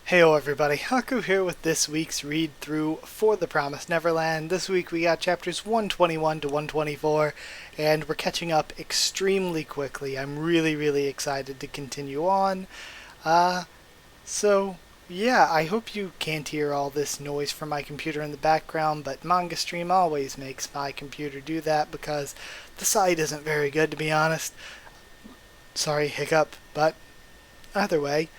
Heyo everybody, Haku here with this week's read-through for The Promised Neverland. This week we got chapters 121 to 124, and we're catching up extremely quickly. I'm really excited to continue on. Yeah, I hope you can't hear all this noise from my computer in the background, but Manga Stream always makes my computer do that because the site isn't very good, to be honest. Sorry, hiccup, but either way,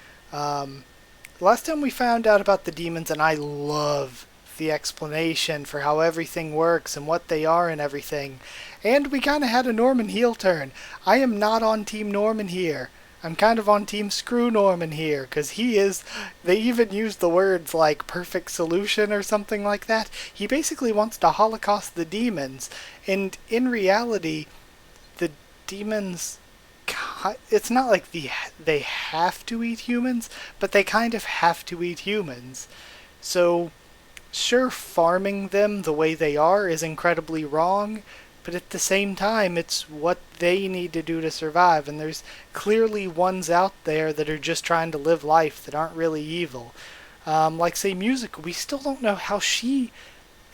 last time we found out about the demons, and I love the explanation for how everything works and what they are and everything. And we kind of had a Norman heel turn. I am not on Team Norman here. I'm kind of on Team Screw Norman here, because he is, they even use the words like perfect solution or something like that. He basically wants to holocaust the demons, and in reality, the demons, it's not like they have to eat humans, but they kind of have to eat humans. So, sure, farming them the way they are is incredibly wrong, but at the same time, it's what they need to do to survive, and there's clearly ones out there that are just trying to live life that aren't really evil. Like, say, Music, we still don't know how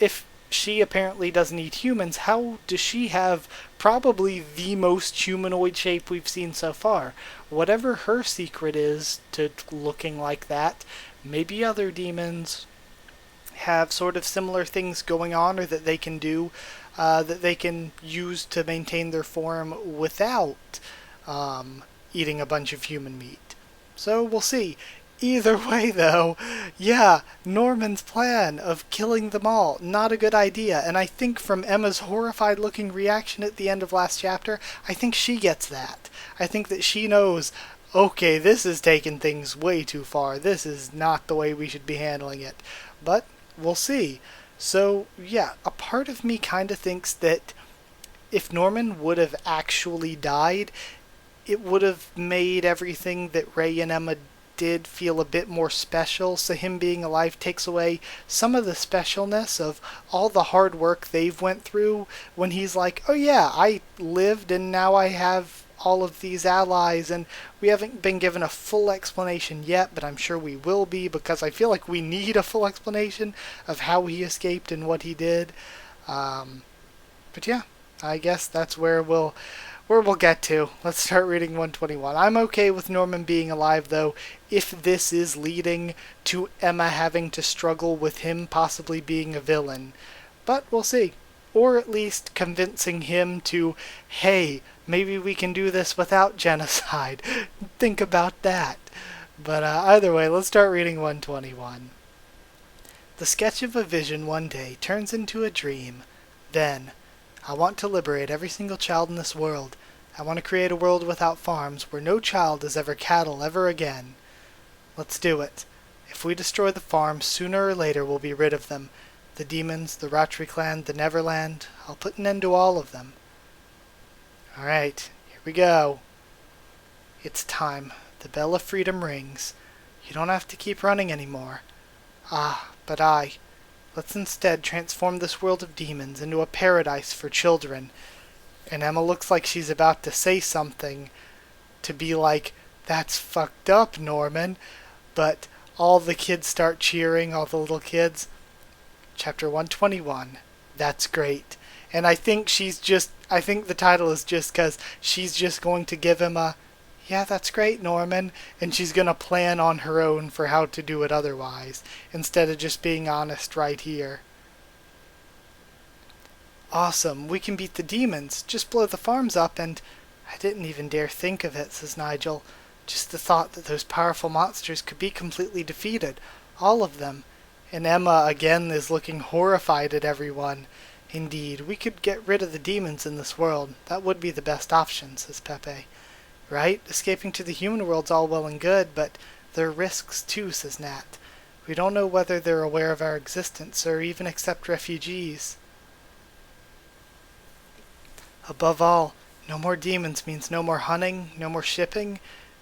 if she apparently doesn't eat humans, how does she have probably the most humanoid shape we've seen so far? Whatever her secret is to looking like that, maybe other demons have sort of similar things going on, or that they can do, that they can use to maintain their form without eating a bunch of human meat. So we'll see. Either way, though, yeah, Norman's plan of killing them all, not a good idea. And I think from Emma's horrified-looking reaction at the end of last chapter, I think she gets that. I think that she knows, okay, this is taking things way too far. This is not the way we should be handling it. But we'll see. So, yeah, a part of me kind of thinks that if Norman would have actually died, it would have made everything that Ray and Emma did feel a bit more special, so him being alive takes away some of the specialness of all the hard work they've went through when he's like, oh yeah, I lived and now I have all of these allies, and we haven't been given a full explanation yet, but I'm sure we will be, because I feel like we need a full explanation of how he escaped and what he did. But yeah, I guess that's where we'll get to. Let's start reading 121. I'm okay with Norman being alive, though, if this is leading to Emma having to struggle with him possibly being a villain. But we'll see. Or at least convincing him to, hey, maybe we can do this without genocide. Think about that. But either way, let's start reading 121. The sketch of a vision one day turns into a dream. Then, I want to liberate every single child in this world. I want to create a world without farms, where no child is ever cattle ever again. Let's do it. If we destroy the farms, sooner or later we'll be rid of them. The demons, the Readthrough clan, the Neverland. I'll put an end to all of them. Alright, here we go. It's time. The bell of freedom rings. You don't have to keep running anymore. Let's instead transform this world of demons into a paradise for children. And Emma looks like she's about to say something to be like, that's fucked up, Norman. But all the kids start cheering, all the little kids. Chapter 121. That's great. And I think the title is just because she's just going to give him a, yeah, that's great, Norman, and she's going to plan on her own for how to do it otherwise, instead of just being honest right here. Awesome, we can beat the demons, just blow the farms up, and I didn't even dare think of it, says Nigel. Just the thought that those powerful monsters could be completely defeated, all of them. And Emma again is looking horrified at everyone. Indeed, we could get rid of the demons in this world. That would be the best option, says Pepe. Right? Escaping to the human world's all well and good, but there are risks too, says Nat. We don't know whether they're aware of our existence or even accept refugees. Above all, no more demons means no more hunting, no more shipping,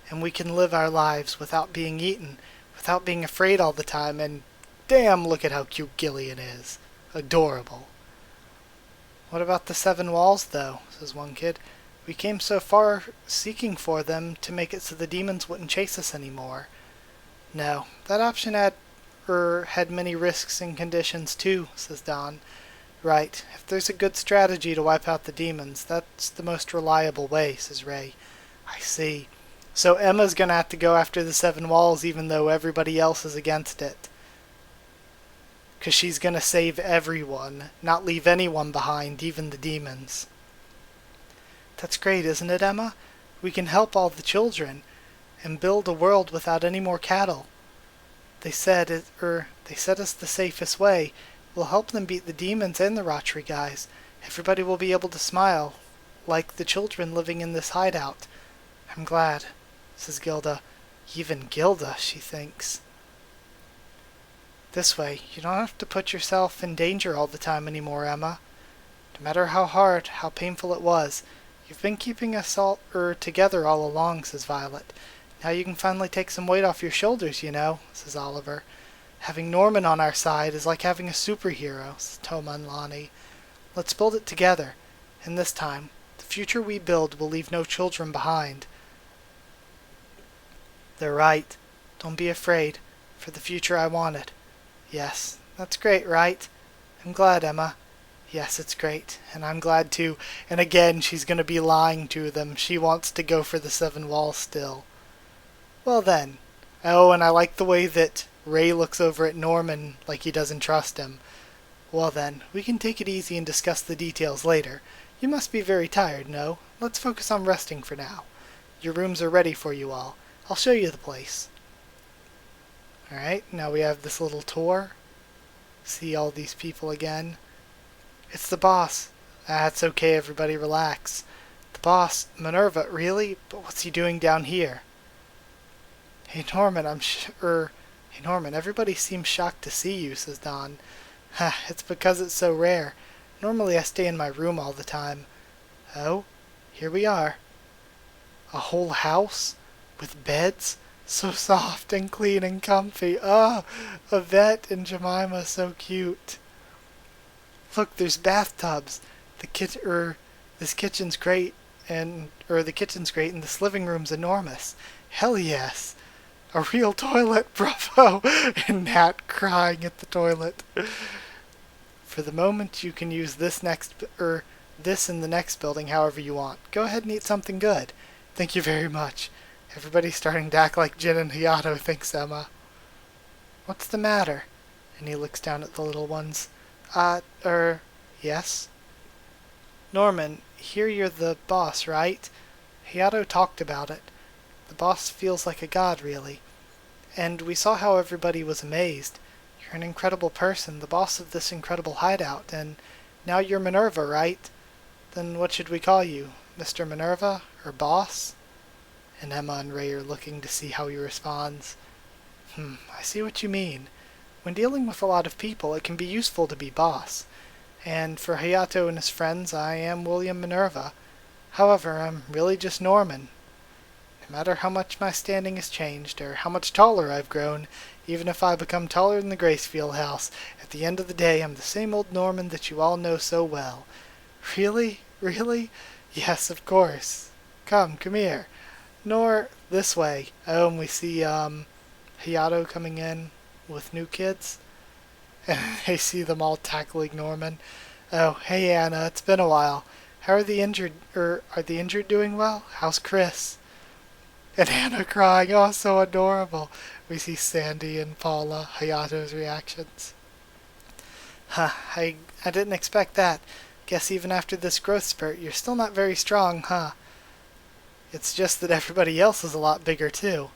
and we can live our lives without being eaten, without being afraid all the time, and damn, look at how cute Gillian is. Adorable. What about the 7 walls, though, says one kid. We came so far seeking for them to make it so the demons wouldn't chase us anymore. No, that option had many risks and conditions too, says Don. Right, if there's a good strategy to wipe out the demons, that's the most reliable way, says Ray. I see. So Emma's gonna have to go after the seven walls even though everybody else is against it. 'Cause she's gonna save everyone, not leave anyone behind, even the demons. That's great, isn't it, Emma? We can help all the children, and build a world without any more cattle. They said it's the safest way. We'll help them beat the demons and the Rotary guys. Everybody will be able to smile, like the children living in this hideout. I'm glad, says Gilda. Even Gilda, she thinks. This way, you don't have to put yourself in danger all the time anymore, Emma. No matter how hard, how painful it was, you've been keeping us together all along, says Violet. Now you can finally take some weight off your shoulders, you know, says Oliver. Having Norman on our side is like having a superhero, says Toma and Lonnie. Let's build it together, and this time, the future we build will leave no children behind. They're right. Don't be afraid. For the future I wanted. Yes, that's great, right? I'm glad, Emma. Yes, it's great, and I'm glad too. And again, she's going to be lying to them. She wants to go for the seven walls still. Well then. Oh, and I like the way that Ray looks over at Norman like he doesn't trust him. Well then, we can take it easy and discuss the details later. You must be very tired, no? Let's focus on resting for now. Your rooms are ready for you all. I'll show you the place. Alright, now we have this little tour. See all these people again. It's the boss. That's okay, everybody relax. The boss, Minerva, really? But what's he doing down here? Hey Norman, Hey Norman, everybody seems shocked to see you, says Don. It's because it's so rare. Normally I stay in my room all the time. Oh, here we are. A whole house? With beds? So soft and clean and comfy. Yvette and Jemima, so cute. Look, there's bathtubs. This kitchen's great, and this living room's enormous. Hell yes. A real toilet, bravo! And Nat crying at the toilet. For the moment, you can use this in the next building however you want. Go ahead and eat something good. Thank you very much. Everybody's starting to act like Jin and Hayato, thinks Emma. What's the matter? And he looks down at the little ones. Yes? Norman, here you're the boss, right? Hayato talked about it. The boss feels like a god, really. And we saw how everybody was amazed. You're an incredible person, the boss of this incredible hideout, and now you're Minerva, right? Then what should we call you? Mr. Minerva? Or boss? And Emma and Ray are looking to see how he responds. I see what you mean. When dealing with a lot of people, it can be useful to be boss. And for Hayato and his friends, I am William Minerva. However, I'm really just Norman. No matter how much my standing has changed, or how much taller I've grown, even if I become taller than the Gracefield house, at the end of the day I'm the same old Norman that you all know so well. Really? Really? Yes, of course. Come here. Nor this way. Oh, and we see Hayato coming in with new kids. And they see them all tackling Norman. Oh, hey Anna, it's been a while. How are the injured doing well? How's Chris? And Anna crying, oh, so adorable. We see Sandy and Paula, Hayato's reactions. I didn't expect that. Guess even after this growth spurt, you're still not very strong, huh? It's just that everybody else is a lot bigger, too.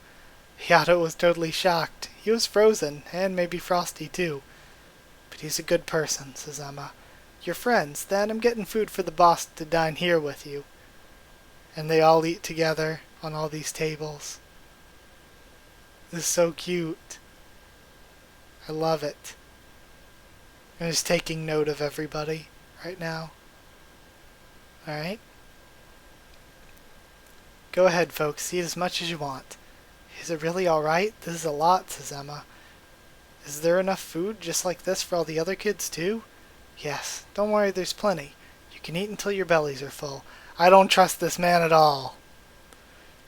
Hayato was totally shocked. He was frozen, and maybe frosty, too. But he's a good person, says Emma. You're friends, then I'm getting food for the boss to dine here with you. And they all eat together on all these tables. This is so cute. I love it. I'm just taking note of everybody right now. Alright? Go ahead, folks. Eat as much as you want. Is it really alright? This is a lot, says Emma. Is there enough food just like this for all the other kids, too? Yes. Don't worry, there's plenty. You can eat until your bellies are full. I don't trust this man at all.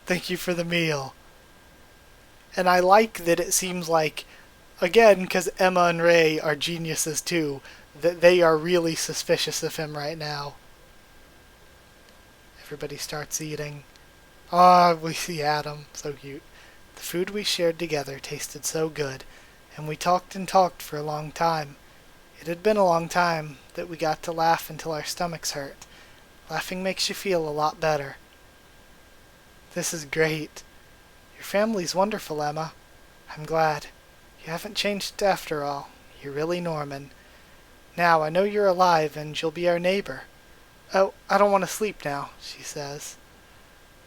Thank you for the meal. And I like that it seems like, again, because Emma and Ray are geniuses too, that they are really suspicious of him right now. Everybody starts eating. Ah, we see Adam. So cute. The food we shared together tasted so good, and we talked and talked for a long time. It had been a long time that we got to laugh until our stomachs hurt. Laughing makes you feel a lot better. This is great. Your family's wonderful, Emma. I'm glad. You haven't changed after all. You're really Norman. Now, I know you're alive and you'll be our neighbor. Oh, I don't want to sleep now, she says.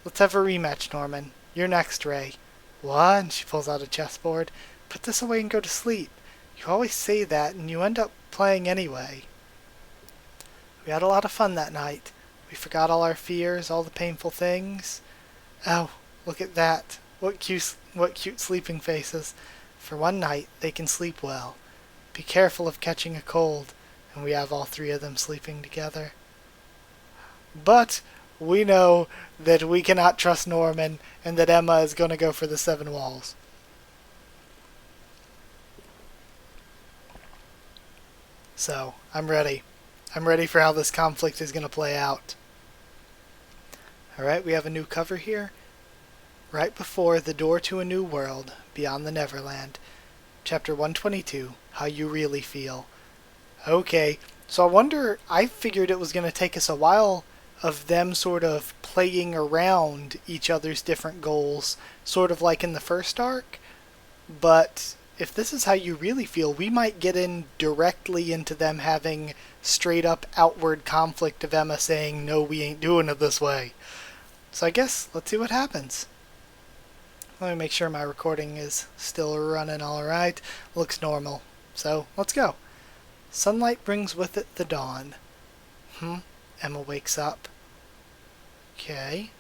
Let's have a rematch, Norman. You're next, Ray. What? And she pulls out a chessboard. Put this away and go to sleep. You always say that and you end up playing anyway. We had a lot of fun that night. We forgot all our fears, all the painful things. Oh, look at that. What cute sleeping faces. For one night, they can sleep well. Be careful of catching a cold. And we have all three of them sleeping together. But we know that we cannot trust Norman and that Emma is going to go for the 7 walls. So, I'm ready. I'm ready for how this conflict is going to play out. Alright, we have a new cover here. Right before the door to a new world, beyond the Neverland. Chapter 122, How You Really Feel. Okay, so I figured it was going to take us a while of them sort of playing around each other's different goals, sort of like in the first arc. But if this is how you really feel, we might get in directly into them having straight up outward conflict of Emma saying, no, we ain't doing it this way. So I guess let's see what happens. Let me make sure my recording is still running alright. Looks normal. So let's go. Sunlight brings with it the dawn. Emma wakes up. Okay.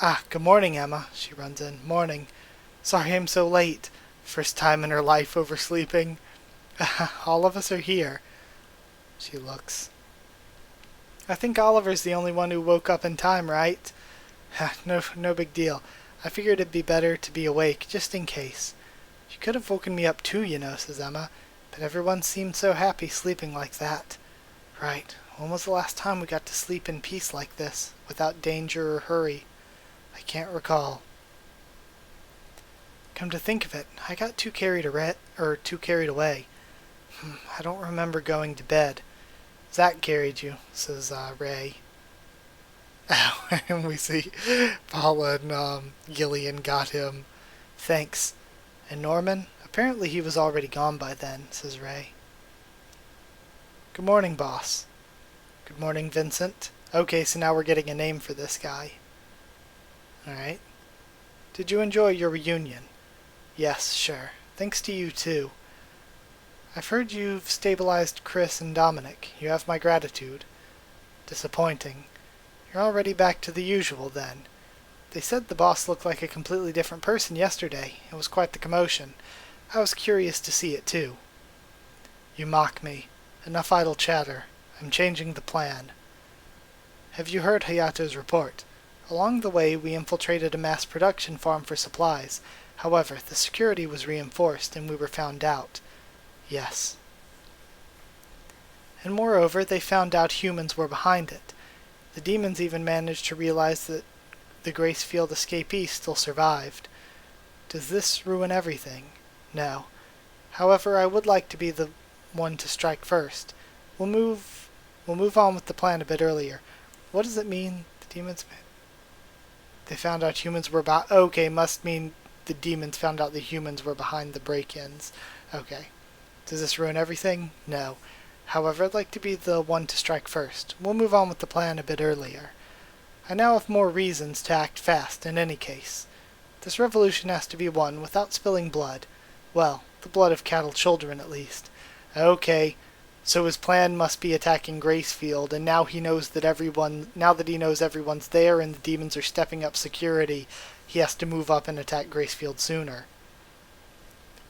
Ah, good morning, Emma. She runs in. Morning. Sorry I'm so late. First time in her life oversleeping. All of us are here. She looks. I think Oliver's the only one who woke up in time, right? No big deal. I figured it'd be better to be awake, just in case. You could have woken me up too, you know, says Emma. But everyone seemed so happy sleeping like that. Right. When was the last time we got to sleep in peace like this, without danger or hurry? I can't recall. Come to think of it, I got too carried away. I don't remember going to bed. Zach carried you, says Ray. Oh, and we see Paula and Gillian got him. Thanks. And Norman? Apparently he was already gone by then, says Ray. Good morning, boss. Good morning, Vincent. Okay, so now we're getting a name for this guy. Alright. Did you enjoy your reunion? Yes, sure. Thanks to you, too. I've heard you've stabilized Chris and Dominic. You have my gratitude. Disappointing. You're already back to the usual, then. They said the boss looked like a completely different person yesterday. It was quite the commotion. I was curious to see it, too. You mock me. Enough idle chatter. I'm changing the plan. Have you heard Hayato's report? Along the way, we infiltrated a mass production farm for supplies. However, the security was reinforced, and we were found out. Yes. And moreover, they found out humans were behind it. The demons even managed to realize that the Gracefield escapees still survived. Does this ruin everything? No. However, I would like to be the one to strike first. We'll move on with the plan a bit earlier. What does it mean? The demons... They found out humans were about... Okay, must mean the demons found out the humans were behind the break-ins. Okay. Does this ruin everything? No. However, I'd like to be the one to strike first. We'll move on with the plan a bit earlier. I now have more reasons to act fast in any case. This revolution has to be won without spilling blood. Well, the blood of cattle children at least. Okay. So his plan must be attacking Gracefield, and now he knows that everyone's there and the demons are stepping up security, he has to move up and attack Gracefield sooner.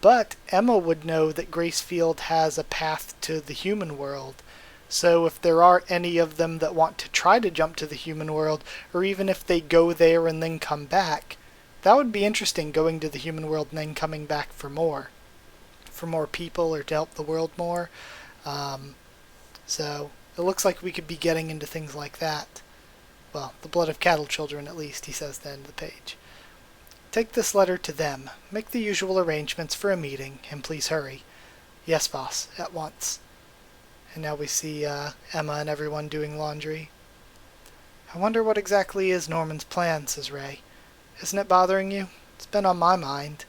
But Emma would know that Gracefield has a path to the human world, so if there are any of them that want to try to jump to the human world, or even if they go there and then come back, that would be interesting, going to the human world and then coming back for more people or to help the world more. So it looks like we could be getting into things like that. Well, the blood of cattle children at least, he says at the end of the page. Take this letter to them. Make the usual arrangements for a meeting, and please hurry. Yes, boss, at once. And now we see Emma and everyone doing laundry. I wonder what exactly is Norman's plan, says Ray. Isn't it bothering you? It's been on my mind.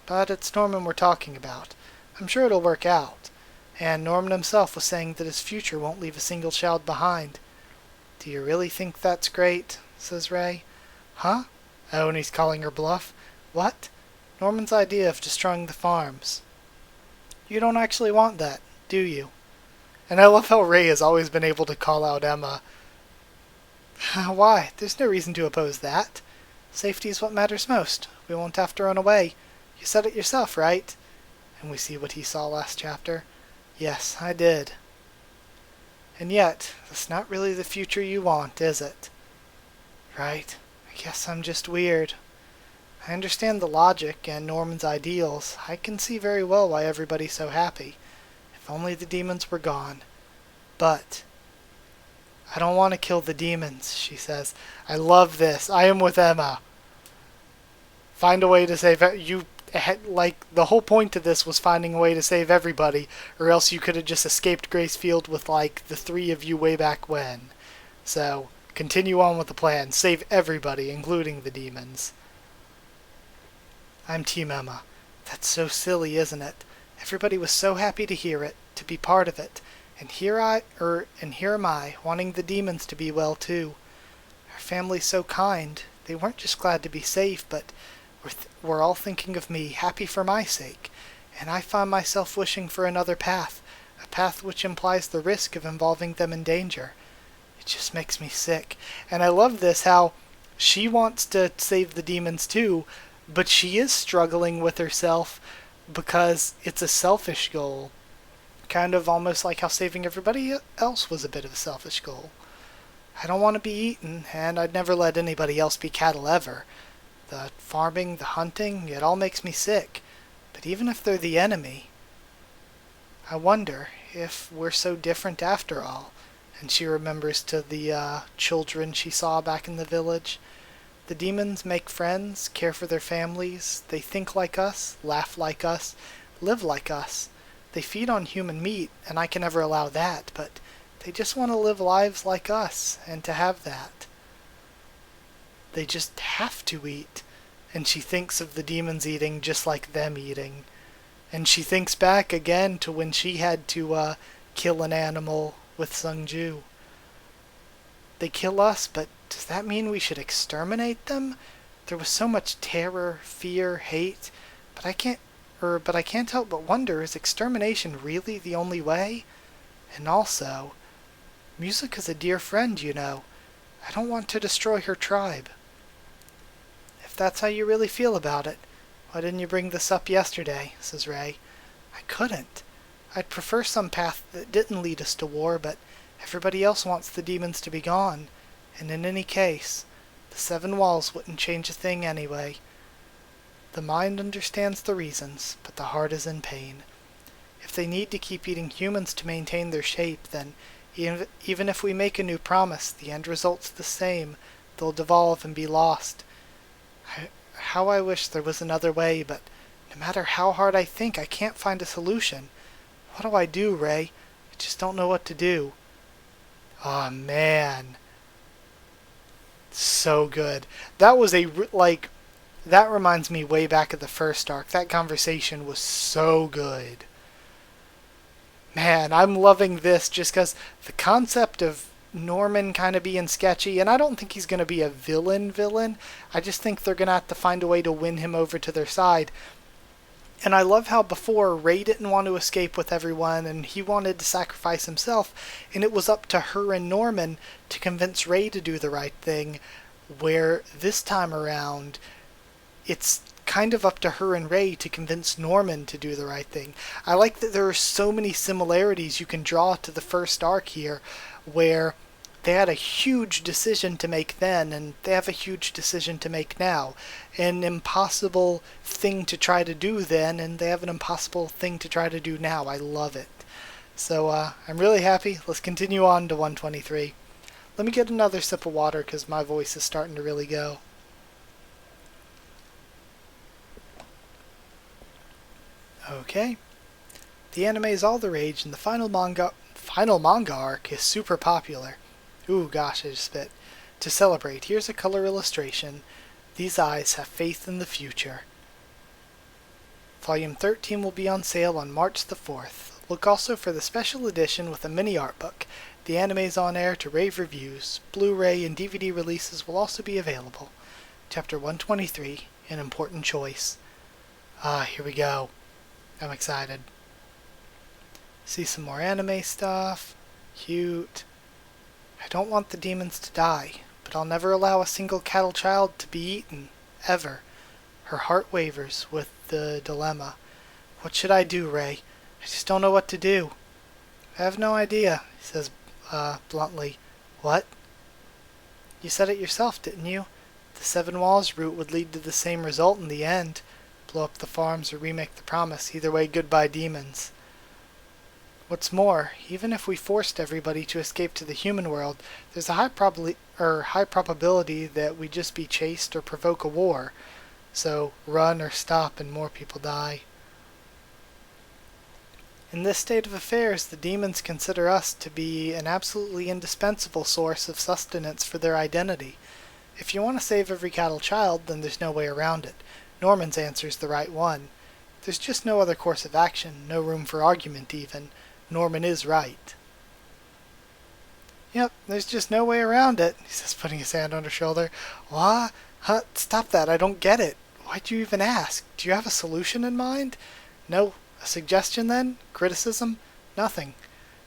But it's Norman we're talking about. I'm sure it'll work out. And Norman himself was saying that his future won't leave a single child behind. Do you really think that's great? Says Ray. Huh? Oh, and he's calling her bluff? What? Norman's idea of destroying the farms. You don't actually want that, do you? And I love how Ray has always been able to call out Emma. Why? There's no reason to oppose that. Safety is what matters most. We won't have to run away. You said it yourself, right? And we see what he saw last chapter. Yes, I did. And yet, that's not really the future you want, is it? Right. I guess I'm just weird. I understand the logic and Norman's ideals. I can see very well why everybody's so happy. If only the demons were gone. But I don't want to kill the demons, she says. I love this. I am with Emma. Find a way to save you. Like, the whole point of this was finding a way to save everybody, or else you could have just escaped Gracefield with, like, the three of you way back when. So, continue on with the plan. Save everybody, including the demons. I'm Team Emma. That's so silly, isn't it? Everybody was so happy to hear it, to be part of it. And here am I, wanting the demons to be well too. Our family's so kind. They weren't just glad to be safe, but were all thinking of me, happy for my sake. And I find myself wishing for another path, a path which implies the risk of involving them in danger. It just makes me sick. And I love this, how she wants to save the demons too, but she is struggling with herself because it's a selfish goal. Kind of almost like how saving everybody else was a bit of a selfish goal. I don't want to be eaten, and I'd never let anybody else be cattle ever. The farming, the hunting, it all makes me sick. But even if they're the enemy, I wonder if we're so different after all. And she remembers to the children she saw back in the village. The demons make friends, care for their families. They think like us, laugh like us, live like us. They feed on human meat, and I can never allow that, but they just want to live lives like us, and to have that. They just have to eat. And she thinks of the demons eating just like them eating. And she thinks back again to when she had to kill an animal with Sungju. They kill us, but does that mean we should exterminate them? There was so much terror, fear, hate, but I can't help but wonder, is extermination really the only way? And also, Musica's a dear friend, you know. I don't want to destroy her tribe. If that's how you really feel about it, why didn't you bring this up yesterday, says Ray. I couldn't. I'd prefer some path that didn't lead us to war, but everybody else wants the demons to be gone, and in any case, the 7 walls wouldn't change a thing anyway. The mind understands the reasons, but the heart is in pain. If they need to keep eating humans to maintain their shape, then even if we make a new promise, the end result's the same. They'll devolve and be lost. How I wish there was another way, but no matter how hard I think, I can't find a solution. What do I do, Ray? I just don't know what to do. Aw, man. So good. That was that reminds me way back of the first arc. That conversation was so good. Man, I'm loving this just because the concept of Norman kind of being sketchy, and I don't think he's going to be a villain. I just think they're going to have to find a way to win him over to their side. And I love how before Ray didn't want to escape with everyone, and he wanted to sacrifice himself, and it was up to her and Norman to convince Ray to do the right thing, where this time around, it's kind of up to her and Ray to convince Norman to do the right thing. I like that there are so many similarities you can draw to the first arc here, where they had a huge decision to make then, and they have a huge decision to make now. An impossible thing to try to do then, and they have an impossible thing to try to do now. I love it. So I'm really happy. Let's continue on to 123. Let me get another sip of water because my voice is starting to really go. Okay. The anime is all the rage, and the final manga arc is super popular. Ooh, gosh, I just spit. To celebrate, here's a color illustration. These eyes have faith in the future. Volume 13 will be on sale on March the 4th. Look also for the special edition with a mini art book. The anime is on air to rave reviews. Blu-ray and DVD releases will also be available. Chapter 123, An Important Choice. Here we go. I'm excited. See some more anime stuff. Cute. I don't want the demons to die, but I'll never allow a single cattle child to be eaten. Ever. Her heart wavers with the dilemma. What should I do, Ray? I just don't know what to do. I have no idea, he says bluntly. What? You said it yourself, didn't you? The Seven Walls route would lead to the same result in the end. Blow up the farms or remake the promise. Either way, goodbye demons. What's more, even if we forced everybody to escape to the human world, there's a high probability that we'd just be chased or provoke a war. So run or stop and more people die. In this state of affairs, the demons consider us to be an absolutely indispensable source of sustenance for their identity. If you want to save every cattle child, then there's no way around it. Norman's answer's the right one. There's just no other course of action, no room for argument even. Norman is right. Yep, there's just no way around it, he says, putting his hand on her shoulder. What? Huh? Stop that, I don't get it. Why'd you even ask? Do you have a solution in mind? No. A suggestion then? Criticism? Nothing.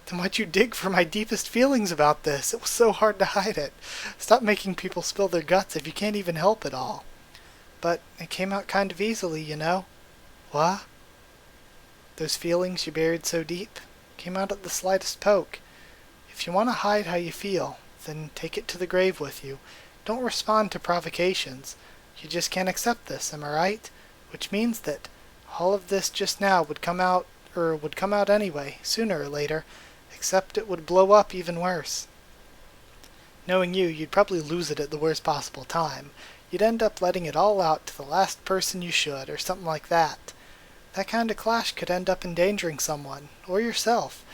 Then why'd you dig for my deepest feelings about this? It was so hard to hide it. Stop making people spill their guts if you can't even help it all. But it came out kind of easily, you know. What? Those feelings you buried so deep came out at the slightest poke. If you want to hide how you feel, then take it to the grave with you. Don't respond to provocations. You just can't accept this, am I right? Which means that all of this just now would come out anyway, sooner or later, except it would blow up even worse. Knowing you, you'd probably lose it at the worst possible time. You'd end up letting it all out to the last person you should, or something like that. That kind of clash could end up endangering someone, or yourself.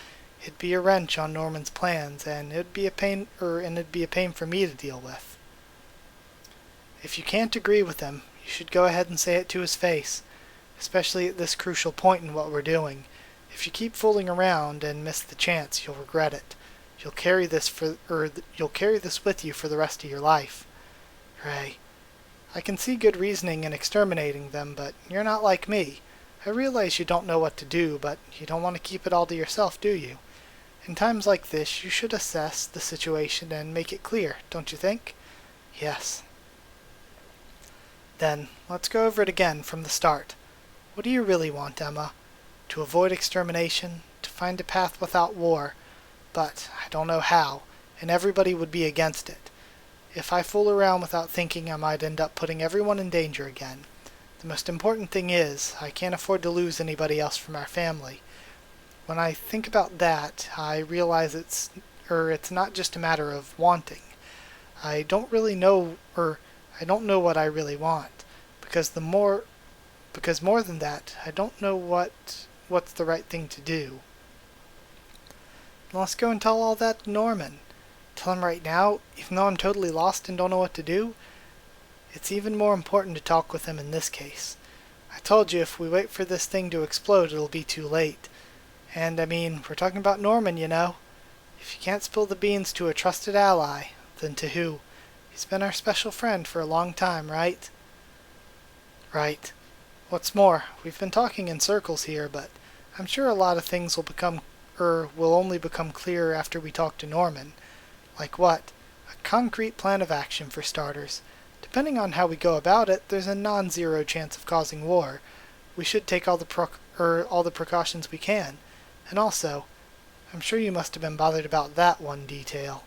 It'd be a wrench on Norman's plans, and it'd be a pain for me to deal with. If you can't agree with him, you should go ahead and say it to his face. Especially at this crucial point in what we're doing. If you keep fooling around and miss the chance, you'll regret it. You'll carry this with you for the rest of your life. Ray, I can see good reasoning in exterminating them, but you're not like me. I realize you don't know what to do, but you don't want to keep it all to yourself, do you? In times like this, you should assess the situation and make it clear, don't you think? Yes. Then, let's go over it again from the start. What do you really want, Emma? To avoid extermination, to find a path without war, but I don't know how, and everybody would be against it. If I fool around without thinking, I might end up putting everyone in danger again. The most important thing is, I can't afford to lose anybody else from our family. When I think about that, I realize it's not just a matter of wanting. I don't know what I really want, because more than that, I don't know what's the right thing to do. Let's go and tell all that to Norman. Tell him right now, even though I'm totally lost and don't know what to do. It's even more important to talk with him in this case. I told you if we wait for this thing to explode, it'll be too late. And, I mean, we're talking about Norman, you know. If you can't spill the beans to a trusted ally, then to who? He's been our special friend for a long time, right? Right. What's more, we've been talking in circles here, but I'm sure a lot of things will only become clearer after we talk to Norman. Like what? A concrete plan of action for starters. Depending on how we go about it, there's a non-zero chance of causing war. We should take all the precautions we can. And also, I'm sure you must have been bothered about that one detail.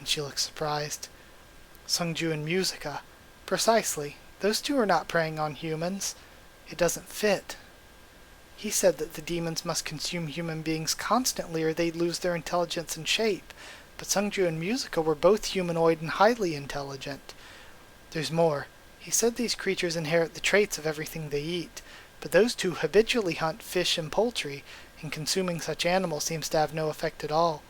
and she looked surprised. Sungju and Musica. Precisely. Those two are not preying on humans. It doesn't fit. He said that the demons must consume human beings constantly or they'd lose their intelligence and shape. But Sungju and Musica were both humanoid and highly intelligent. There's more. He said these creatures inherit the traits of everything they eat, but those two habitually hunt fish and poultry, and consuming such animals seems to have no effect at all.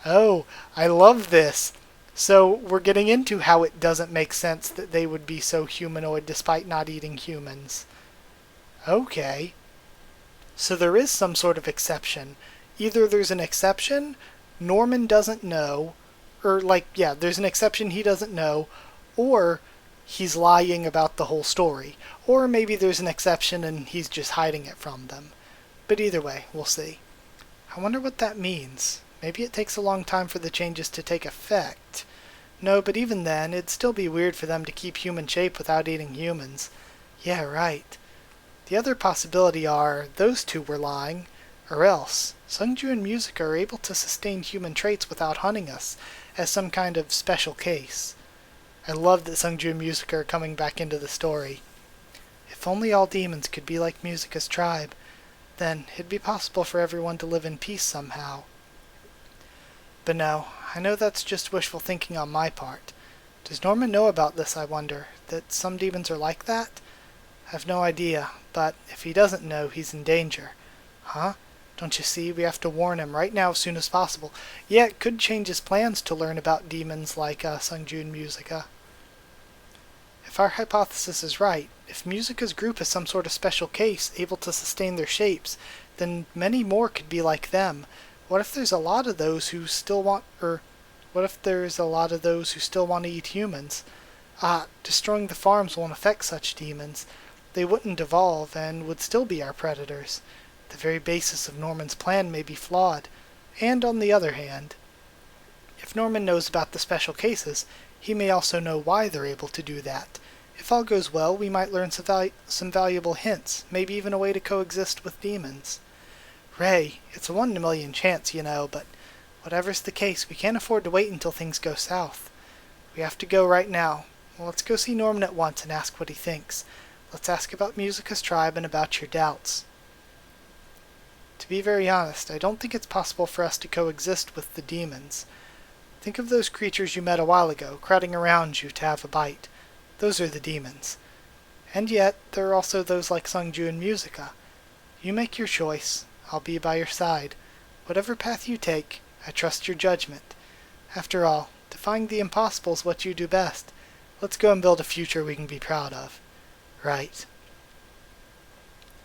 Oh, I love this! So we're getting into how it doesn't make sense that they would be so humanoid despite not eating humans. Okay. So there is some sort of exception. Either there's an exception Norman doesn't know, or there's an exception he doesn't know, or he's lying about the whole story. Or maybe there's an exception and he's just hiding it from them. But either way, we'll see. I wonder what that means. Maybe it takes a long time for the changes to take effect. No, but even then, it'd still be weird for them to keep human shape without eating humans. Yeah, right. The other possibility are those two were lying, or else Sungju and Musica are able to sustain human traits without hunting us, as some kind of special case. I love that Sungju and Musica are coming back into the story. If only all demons could be like Musica's tribe, then it'd be possible for everyone to live in peace somehow. But no, I know that's just wishful thinking on my part. Does Norman know about this, I wonder? That some demons are like that? I have no idea, but if he doesn't know, he's in danger. Huh? Don't you see? We have to warn him right now as soon as possible. Yeah, it could change his plans to learn about demons like Sungju and Musica. If our hypothesis is right, if Musica's group is some sort of special case, able to sustain their shapes, then many more could be like them. What if there's a lot of those who still want, what if there's a lot of those who still want to eat humans? Destroying the farms won't affect such demons. They wouldn't evolve and would still be our predators. The very basis of Norman's plan may be flawed. And on the other hand, if Norman knows about the special cases, he may also know why they're able to do that. If all goes well, we might learn some valuable hints, maybe even a way to coexist with demons. Ray, it's a 1 in a million chance, you know, but whatever's the case, we can't afford to wait until things go south. We have to go right now. Well, let's go see Norman at once and ask what he thinks. Let's ask about Musica's tribe and about your doubts. To be very honest, I don't think it's possible for us to coexist with the demons. Think of those creatures you met a while ago, crowding around you to have a bite. Those are the demons. And yet, there are also those like Sungju and Musica. You make your choice. I'll be by your side. Whatever path you take, I trust your judgment. After all, defying the impossible is what you do best. Let's go and build a future we can be proud of. Right.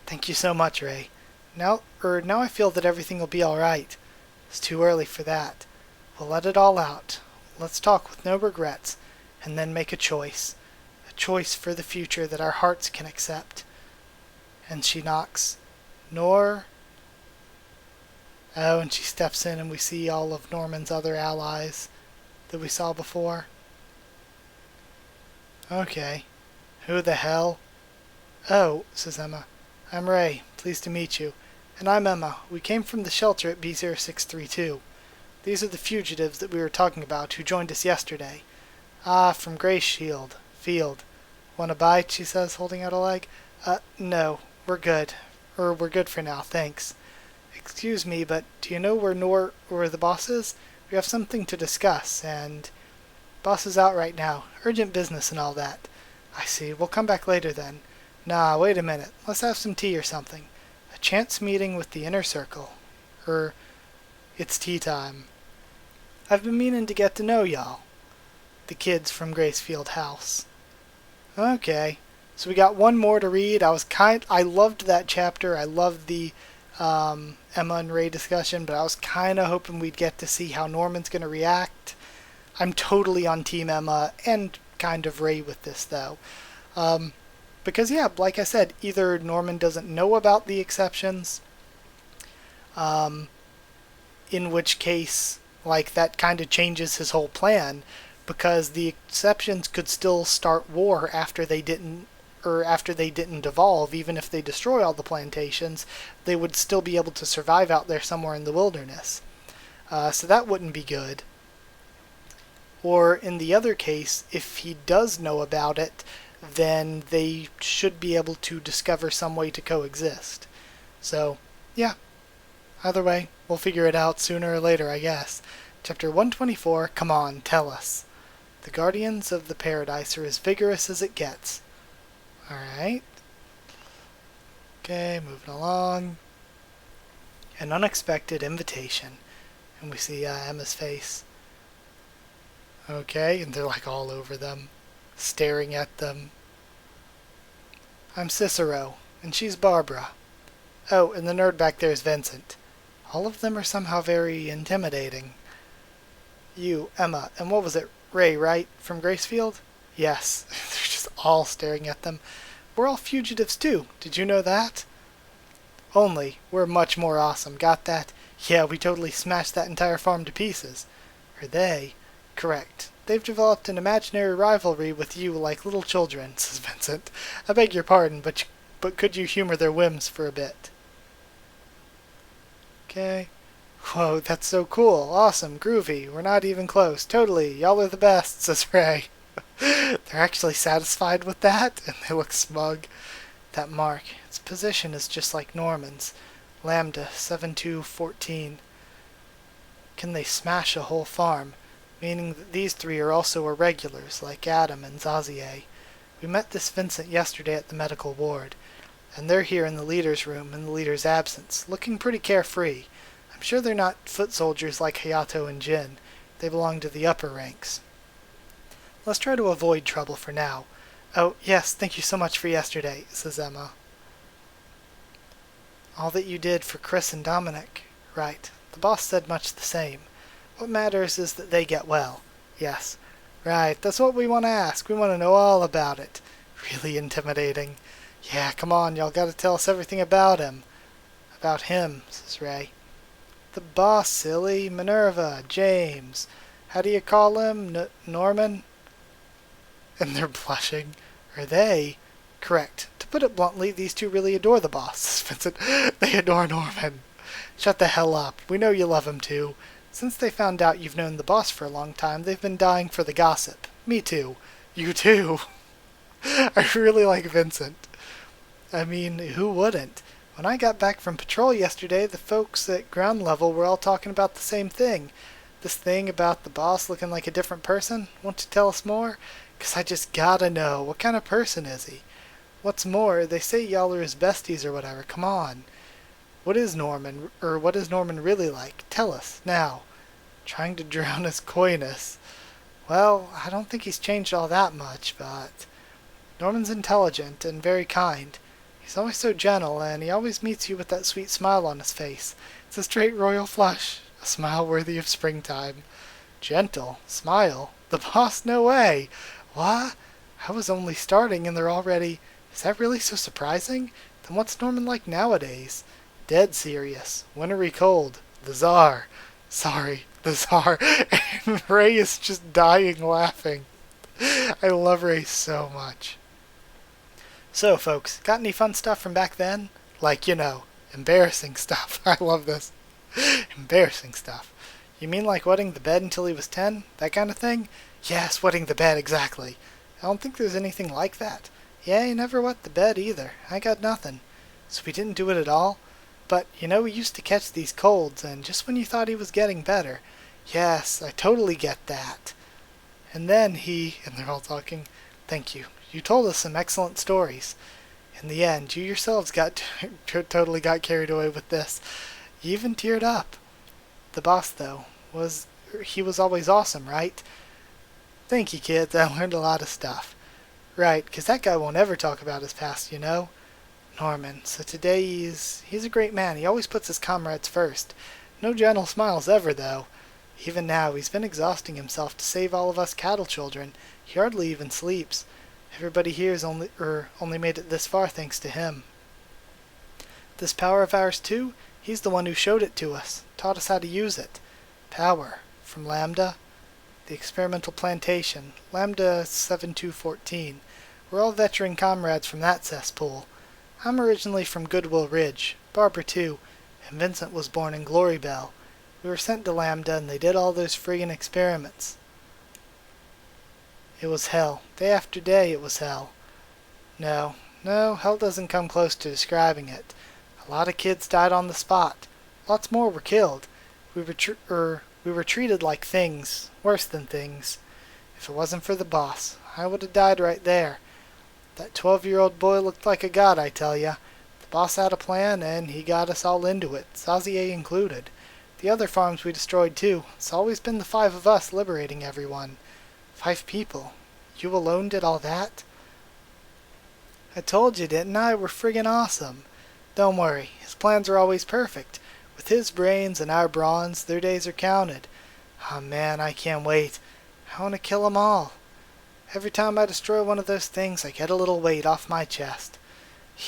Thank you so much, Ray. Now I feel that everything will be alright. It's too early for that. We'll let it all out. Let's talk with no regrets, and then make a choice. A choice for the future that our hearts can accept. And she knocks. Nor... Oh, and she steps in and we see all of Norman's other allies that we saw before. Okay. Who the hell? Oh, says Emma. I'm Ray. Pleased to meet you. And I'm Emma. We came from the shelter at B0632. These are the fugitives that we were talking about who joined us yesterday. From Grey Shield. Field. Want a bite, she says, holding out a leg. No. We're good. We're good for now, thanks. Excuse me, but do you know where the boss is? We have something to discuss, and... Boss is out right now. Urgent business and all that. I see. We'll come back later then. Nah, wait a minute. Let's have some tea or something. A chance meeting with the inner circle. It's tea time. I've been meaning to get to know y'all. The kids from Gracefield House. Okay. So we got one more to read. I loved that chapter. I loved the Emma and Ray discussion, but I was kind of hoping we'd get to see how Norman's going to react. I'm totally on Team Emma and kind of Ray with this, though. Because, yeah, like I said, either Norman doesn't know about the exceptions, in which case, that kind of changes his whole plan, because the exceptions could still start war after they didn't evolve. Even if they destroy all the plantations, they would still be able to survive out there somewhere in the wilderness. So that wouldn't be good. Or in the other case, if he does know about it, then they should be able to discover some way to coexist. So, yeah. Either way, we'll figure it out sooner or later, I guess. Chapter 124, come on, tell us. The Guardians of the Paradise are as vigorous as it gets. Alright. Okay, moving along. An unexpected invitation. And we see Emma's face. Okay, and they're like all over them, staring at them. I'm Cicero, and she's Barbara. Oh, and the nerd back there is Vincent. All of them are somehow very intimidating. You, Emma, and what was it, Ray, right? From Gracefield? Yes, they're just all staring at them. We're all fugitives too, did you know that? Only, we're much more awesome, got that? Yeah, we totally smashed that entire farm to pieces. Are they? Correct. They've developed an imaginary rivalry with you like little children, says Vincent. I beg your pardon, but could you humor their whims for a bit? Okay. Whoa, that's so cool. Awesome. Groovy. We're not even close. Totally. Y'all are the best, says Ray. They're actually satisfied with that, and they look smug. That mark, its position is just like Norman's. Lambda 7214. Can they smash a whole farm? Meaning that these three are also irregulars, like Adam and Zazie. We met this Vincent yesterday at the medical ward, and they're here in the leader's room in the leader's absence, looking pretty carefree. I'm sure they're not foot soldiers like Hayato and Jin. They belong to the upper ranks. Let's try to avoid trouble for now. Oh, yes, thank you so much for yesterday, says Emma. All that you did for Chris and Dominic. Right. The boss said much the same. What matters is that they get well. Yes. Right, that's what we want to ask. We want to know all about it. Really intimidating. Yeah, come on, y'all gotta tell us everything about him. About him, says Ray. The boss, silly. Minerva, James. How do you call him? Norman? And they're blushing. Are they? Correct. To put it bluntly, these two really adore the boss, says Vincent. They adore Norman. Shut the hell up. We know you love him too. Since they found out you've known the boss for a long time, they've been dying for the gossip. Me too. You too. I really like Vincent. I mean, who wouldn't? When I got back from patrol yesterday, the folks at ground level were all talking about the same thing. This thing about the boss looking like a different person. Want to tell us more? 'Cause I just gotta know. What kind of person is he? What's more, they say y'all are his besties or whatever. Come on. What is Norman really like? Tell us, now. Trying to drown his coyness. Well, I don't think he's changed all that much, but Norman's intelligent and very kind. He's always so gentle, and he always meets you with that sweet smile on his face. It's a straight royal flush, a smile worthy of springtime. Gentle? Smile? The boss? No way! What? I was only starting and they're already... Is that really so surprising? Then what's Norman like nowadays? Dead serious. Wintry cold. The Tsar. Sorry, the Tsar. And Ray is just dying laughing. I love Ray so much. So, folks, got any fun stuff from back then? Like, embarrassing stuff. I love this. Embarrassing stuff. You mean like wetting the bed until he was 10? That kind of thing? Yes, wetting the bed, exactly. I don't think there's anything like that. Yeah, he never wet the bed either. I got nothing. So we didn't do it at all? But, we used to catch these colds, and just when you thought he was getting better. Yes, I totally get that. And then and they're all talking, thank you. You told us some excellent stories. In the end, you yourselves totally got carried away with this. You even teared up. The boss, though, he was always awesome, right? Thank you, kids. I learned a lot of stuff. Right, 'cause that guy won't ever talk about his past, Norman. So today he's a great man. He always puts his comrades first. No gentle smiles ever, though. Even now, he's been exhausting himself to save all of us cattle children. He hardly even sleeps. Everybody here's only made it this far thanks to him. This power of ours, too? He's the one who showed it to us, taught us how to use it. Power. From Lambda? The experimental plantation. Lambda 7214. We're all veteran comrades from that cesspool. I'm originally from Goodwill Ridge. Barbara, too. And Vincent was born in Glory Bell. We were sent to Lambda and they did all those friggin' experiments. It was hell. Day after day it was hell. No, no, hell doesn't come close to describing it. A lot of kids died on the spot. Lots more were killed. We were treated like things, worse than things. If it wasn't for the boss, I would have died right there. That 12-year-old boy looked like a god, I tell ya. The boss had a plan, and he got us all into it, Sazier included. The other farms we destroyed too. It's always been the 5 of us liberating everyone. 5 people. You alone did all that? I told you, didn't I? We're friggin' awesome. Don't worry, his plans are always perfect. With his brains and our bronze, their days are counted. Oh man, I can't wait. I want to kill them all. Every time I destroy one of those things, I get a little weight off my chest.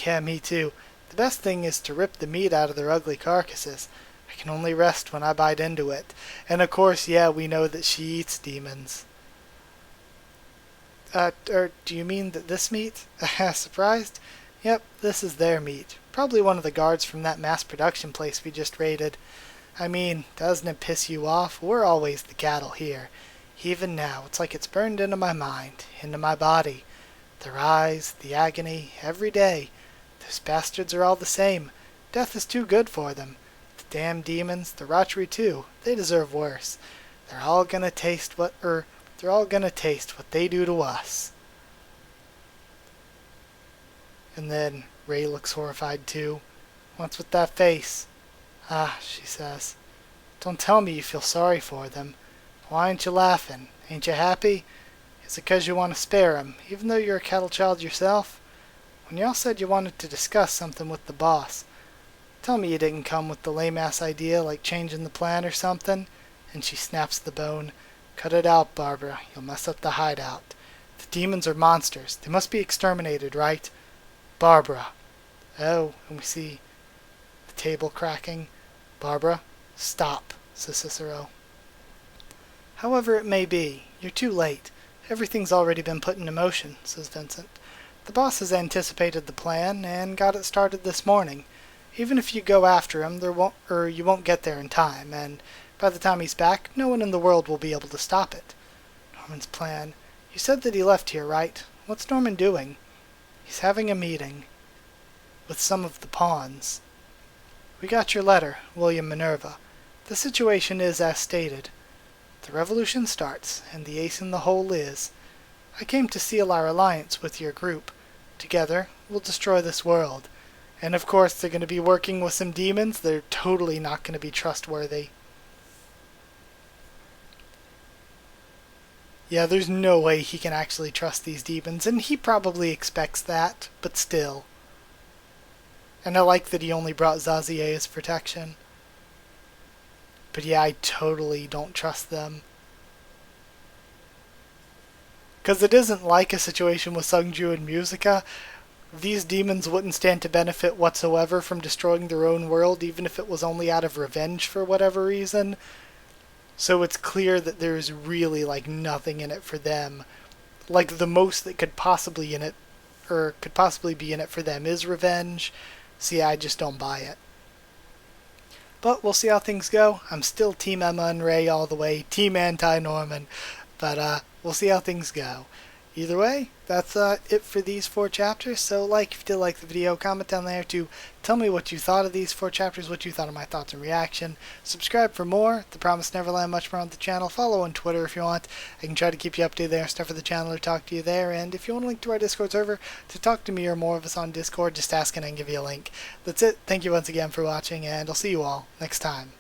Yeah, me too. The best thing is to rip the meat out of their ugly carcasses. I can only rest when I bite into it. And of course, yeah, we know that she eats demons. Do you mean that this meat? Surprised? Yep, this is their meat. Probably one of the guards from that mass production place we just raided. I mean, doesn't it piss you off? We're always the cattle here. Even now, it's like it's burned into my mind, into my body. Their eyes, the agony, every day. Those bastards are all the same. Death is too good for them. The damn demons, the Rotary too, they deserve worse. They're all gonna taste what they do to us. And then Ray looks horrified too. What's with that face? Ah, she says. Don't tell me you feel sorry for them. Why aren't you laughing? Ain't you happy? Is it 'cause you want to spare 'em, even though you're a cattle child yourself? When y'all said you wanted to discuss something with the boss, tell me you didn't come with the lame-ass idea like changing the plan or something? And she snaps the bone. Cut it out, Barbara. You'll mess up the hideout. The demons are monsters. They must be exterminated, right? Barbara. Oh, and we see the table cracking. Barbara, stop, says Cicero. However it may be, you're too late. Everything's already been put into motion, says Vincent. The boss has anticipated the plan and got it started this morning. Even if you go after him, you won't get there in time, and by the time he's back, no one in the world will be able to stop it. Norman's plan. You said that he left here, right? What's Norman doing? He's having a meeting with some of the pawns. We got your letter, William Minerva. The situation is as stated. The revolution starts, and the ace in the hole is. I came to seal our alliance with your group. Together, we'll destroy this world. And of course, they're going to be working with some demons. They're totally not going to be trustworthy. Yeah, there's no way he can actually trust these demons, and he probably expects that, but still. And I like that he only brought Zazie as protection. But yeah, I totally don't trust them. Because it isn't like a situation with Sungju and Musica. These demons wouldn't stand to benefit whatsoever from destroying their own world, even if it was only out of revenge for whatever reason. So it's clear that there's really like nothing in it for them. Like the most that could possibly be in it for them is revenge. So yeah, I just don't buy it. But we'll see how things go. I'm still Team Emma and Ray all the way, Team Anti-Norman. But we'll see how things go. Either way, that's it for these 4 chapters. So if you did like the video, comment down there to tell me what you thought of these 4 chapters, what you thought of my thoughts and reaction. Subscribe for more. The Promised Neverland, much more on the channel. Follow on Twitter if you want. I can try to keep you updated there, stuff for the channel, or talk to you there. And if you want a link to our Discord server to talk to me or more of us on Discord, just ask and I can give you a link. That's it. Thank you once again for watching, and I'll see you all next time.